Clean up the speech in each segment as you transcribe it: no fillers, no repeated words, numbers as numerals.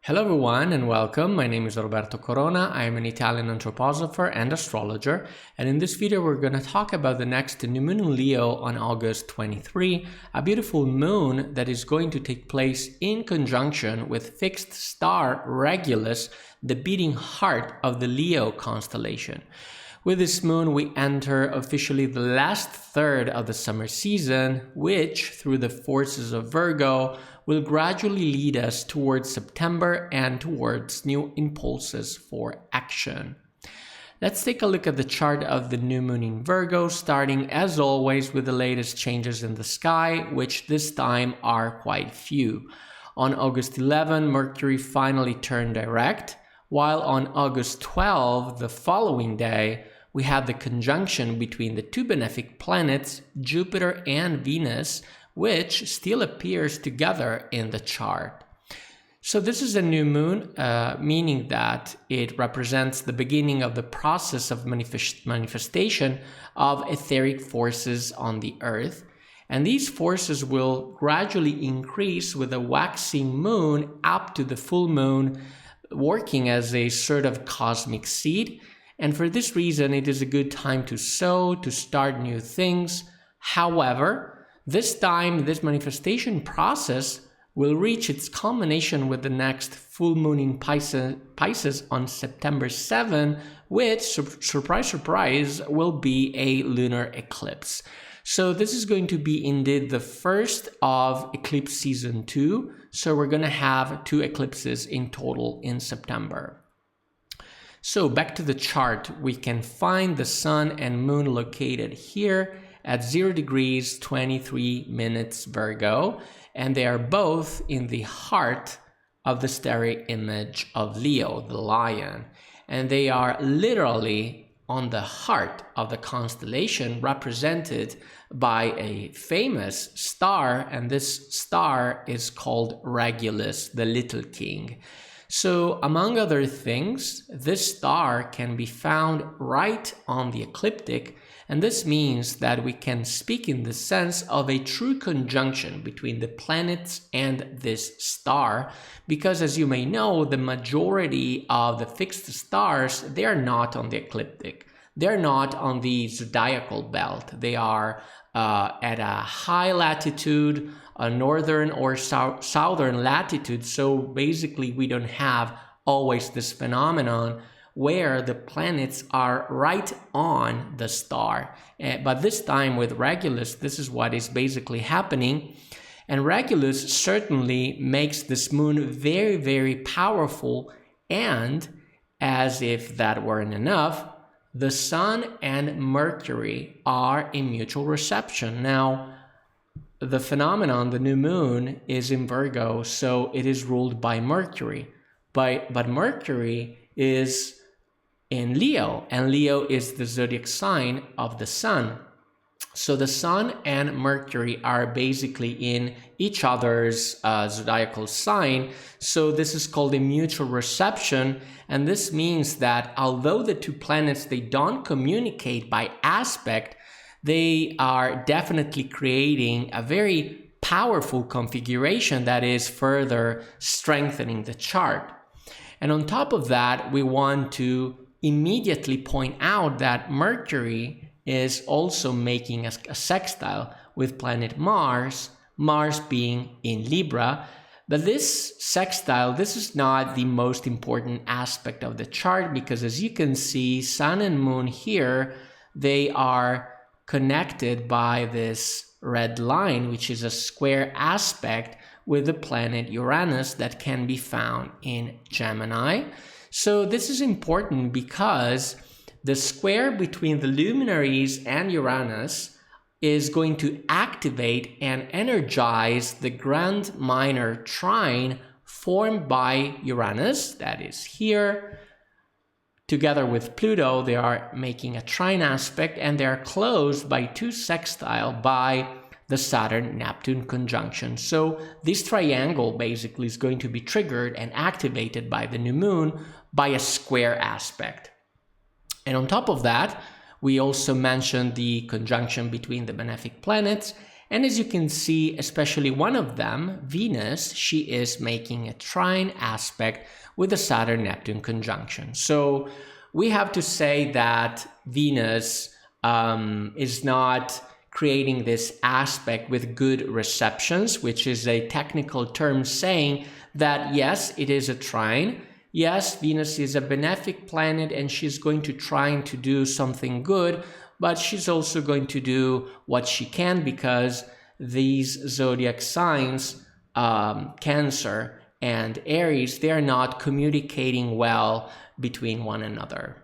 Hello everyone and welcome. My name is Roberto Corona. I am an Italian anthroposopher and astrologer, and in this video we're going to talk about the next new moon in Leo on August 23, a beautiful moon that is going to take place in conjunction with fixed star Regulus, the beating heart of the Leo constellation. With this moon, we enter officially the last third of the summer season, which, through the forces of Virgo, will gradually lead us towards September and towards new impulses for action. Let's take a look at the chart of the new moon in Virgo, starting as always with the latest changes in the sky, which this time are quite few. On August 11, Mercury finally turned direct, while on August 12, the following day, we had the conjunction between the two benefic planets, Jupiter and Venus, which still appears together in the chart. So this is a new moon, meaning that it represents the beginning of the process of manifestation of etheric forces on the Earth. And these forces will gradually increase with a waxing moon up to the full moon, working as a sort of cosmic seed. And for this reason, it is a good time to sow, to start new things. However, this time, this manifestation process will reach its culmination with the next full moon in Pisces on September 7, which, surprise, surprise, will be a lunar eclipse. So this is going to be indeed the first of eclipse season 2. So we're going to have 2 eclipses in total in September. So back to the chart, we can find the sun and moon located here at 0 degrees 23 minutes Virgo, and they are both in the heart of the starry image of Leo, the lion. And they are literally on the heart of the constellation represented by a famous star, and this star is called Regulus, the little king. So, among other things, this star can be found right on the ecliptic, and this means that we can speak in the sense of a true conjunction between the planets and this star, because as you may know, the majority of the fixed stars, they are not on the ecliptic. They're not on the zodiacal belt. They are at a high latitude, a northern or southern latitude. So basically, we don't have always this phenomenon where the planets are right on the star. But this time with Regulus, this is what is basically happening. And Regulus certainly makes this moon very, very powerful. And as if that weren't enough, the sun and Mercury are in mutual reception. Now, the phenomenon, the new moon, is in Virgo, so it is ruled by Mercury. But Mercury is in Leo, and Leo is the zodiac sign of the sun. So the sun and Mercury are basically in each other's zodiacal sign. So this is called a mutual reception. And this means that although the two planets, they don't communicate by aspect, they are definitely creating a very powerful configuration that is further strengthening the chart. And on top of that, we want to immediately point out that Mercury is also making a sextile with planet Mars, Mars being in Libra. But this sextile, this is not the most important aspect of the chart, because as you can see, Sun and Moon here, they are connected by this red line, which is a square aspect with the planet Uranus that can be found in Gemini. So this is important because the square between the luminaries and Uranus is going to activate and energize the Grand Minor Trine formed by Uranus, that is here. Together with Pluto, they are making a trine aspect, and they are closed by 2 sextile by the Saturn-Neptune conjunction. So this triangle basically is going to be triggered and activated by the new moon by a square aspect. And on top of that, we also mentioned the conjunction between the benefic planets, And as you can see, especially one of them, Venus, she is making a trine aspect with the Saturn-Neptune conjunction. So we have to say that Venus is not creating this aspect with good receptions, which is a technical term saying that yes, it is a trine. Yes, Venus is a benefic planet and she's going to try to do something good, but she's also going to do what she can because these zodiac signs, Cancer and Aries, they are not communicating well between one another.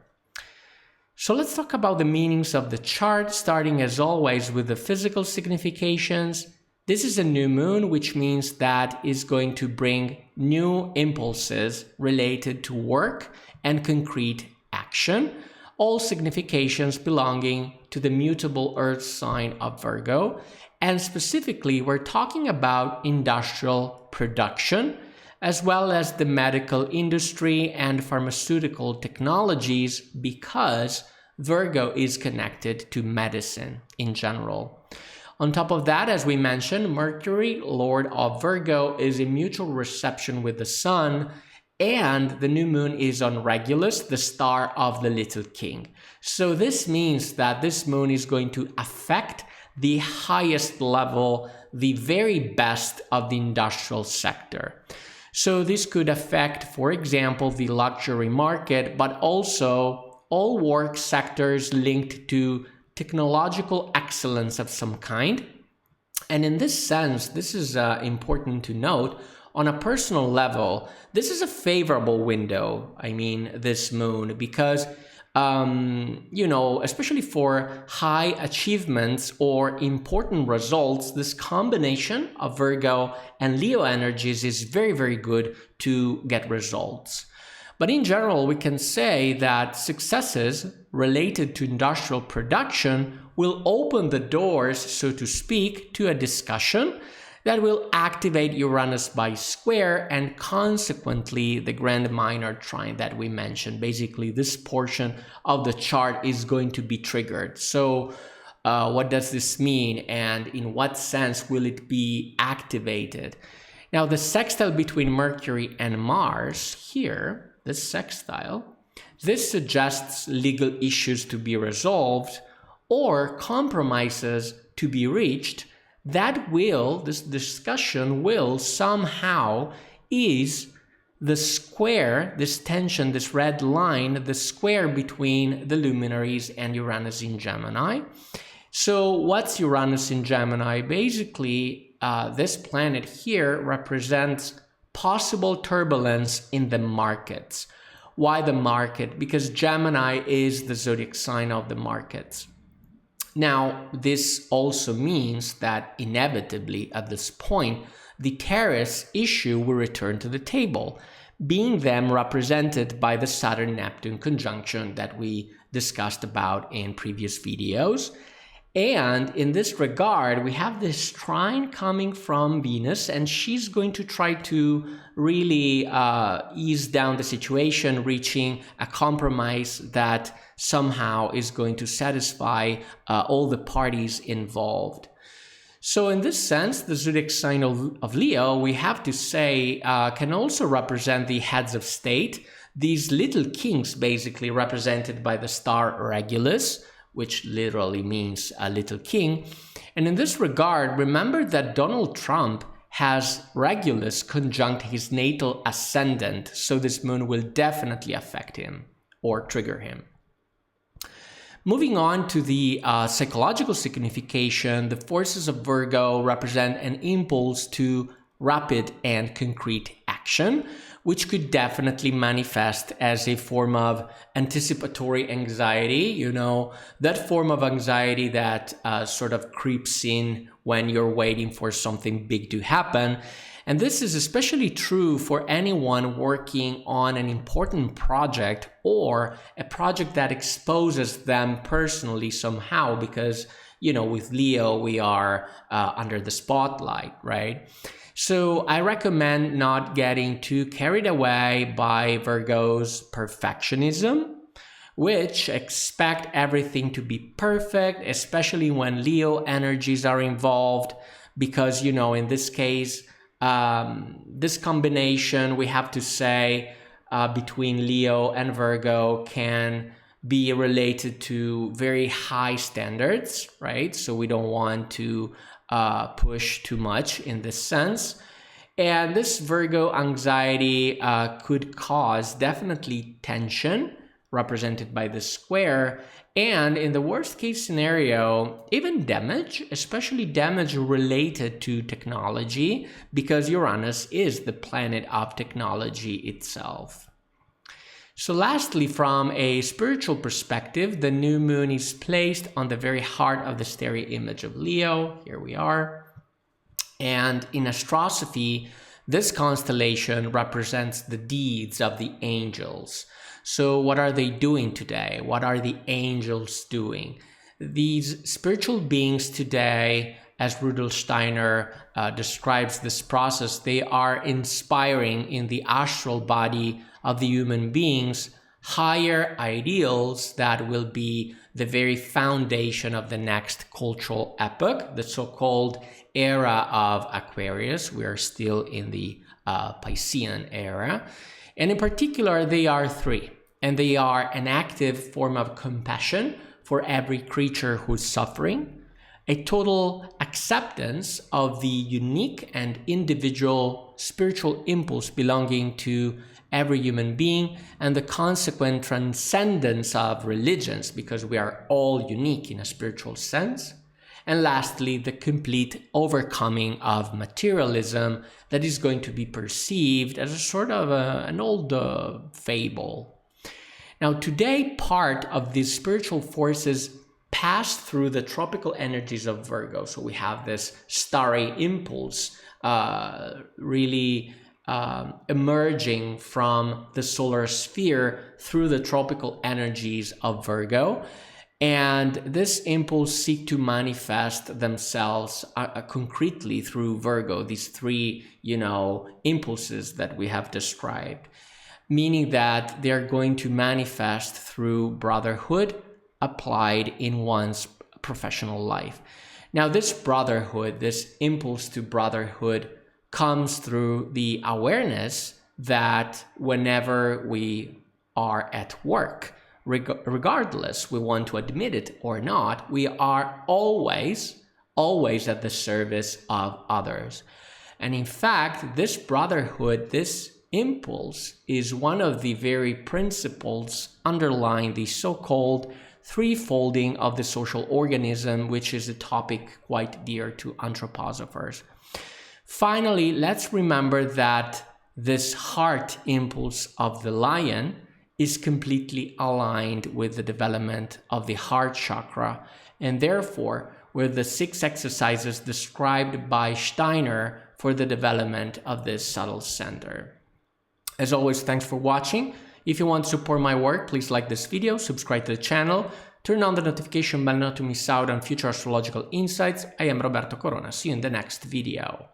So let's talk about the meanings of the chart, starting as always with the physical significations. This is a new moon, which means that is going to bring new impulses related to work and concrete action. All significations belonging to the mutable earth sign of Virgo. And specifically, we're talking about industrial production, as well as the medical industry and pharmaceutical technologies, because Virgo is connected to medicine in general. On top of that, as we mentioned, Mercury, Lord of Virgo, is in mutual reception with the Sun, and the new moon is on Regulus, the star of the little king. So this means that this moon is going to affect the highest level, the very best of the industrial sector. So this could affect, for example, the luxury market, but also all work sectors linked to technological excellence of some kind. And in this sense, this is important to note, on a personal level, this is a favorable window, this moon, because especially for high achievements or important results, this combination of Virgo and Leo energies is very, very good to get results. But in general, we can say that successes related to industrial production will open the doors, so to speak, to a discussion that will activate Uranus by square and consequently the Grand Minor Trine that we mentioned. Basically, this portion of the chart is going to be triggered. So what does this mean, and in what sense will it be activated? Now, the sextile between Mercury and Mars here, this sextile, this suggests legal issues to be resolved or compromises to be reached. This discussion will somehow ease the square, this tension, this red line, the square between the luminaries and Uranus in Gemini. So what's Uranus in Gemini? Basically, this planet here represents possible turbulence in the markets. Why the market? Because Gemini is the zodiac sign of the markets. Now, this also means that inevitably at this point, the tariffs issue will return to the table, being them represented by the Saturn-Neptune conjunction that we discussed about in previous videos. And in this regard, we have this trine coming from Venus, and she's going to try to really ease down the situation, reaching a compromise that somehow is going to satisfy all the parties involved. So in this sense, the zodiac sign of Leo, we have to say, can also represent the heads of state, these little kings basically represented by the star Regulus, which literally means a little king. And in this regard, remember that Donald Trump has Regulus conjunct his natal ascendant, so this moon will definitely affect him or trigger him. Moving on to the psychological signification, the forces of Virgo represent an impulse to rapid and concrete action, which could definitely manifest as a form of anticipatory anxiety, that form of anxiety that sort of creeps in when you're waiting for something big to happen. And this is especially true for anyone working on an important project or a project that exposes them personally somehow, because, with Leo, we are under the spotlight, right? So I recommend not getting too carried away by Virgo's perfectionism, which expect everything to be perfect, especially when Leo energies are involved, because, you know, in this case, this combination, we have to say, between Leo and Virgo can be related to very high standards, right? So we don't want to push too much in this sense. And this Virgo anxiety could cause definitely tension, represented by the square, and in the worst case scenario, even damage, especially damage related to technology, because Uranus is the planet of technology itself. So lastly, from a spiritual perspective, the new moon is placed on the very heart of the starry image of Leo. Here we are. And in astrosophy, this constellation represents the deeds of the angels. So what are they doing today? What are the angels doing? These spiritual beings today, as Rudolf Steiner describes this process, they are inspiring in the astral body of the human beings higher ideals that will be the very foundation of the next cultural epoch, the so-called era of Aquarius. We are still in the Piscean era. And in particular, they are three, and they are an active form of compassion for every creature who's suffering, a total acceptance of the unique and individual spiritual impulse belonging to every human being, and the consequent transcendence of religions, because we are all unique in a spiritual sense. And lastly, the complete overcoming of materialism that is going to be perceived as a sort of an old fable. Now, today, part of these spiritual forces pass through the tropical energies of Virgo. So we have this starry impulse really emerging from the solar sphere through the tropical energies of Virgo. And this impulse seek to manifest themselves concretely through Virgo, these three, impulses that we have described, meaning that they're going to manifest through brotherhood applied in one's professional life. Now, this brotherhood, this impulse to brotherhood, comes through the awareness that whenever we are at work, regardless we want to admit it or not, we are always at the service of others. And in fact, this brotherhood, this impulse, is one of the very principles underlying the so-called threefolding of the social organism, which is a topic quite dear to anthroposophers. Finally, let's remember that this heart impulse of the lion is completely aligned with the development of the heart chakra, and therefore with the 6 exercises described by Steiner for the development of this subtle center. As always, thanks for watching. If you want to support my work, please like this video, subscribe to the channel, turn on the notification bell not to miss out on future astrological insights. I am Roberto Corona. See you in the next video.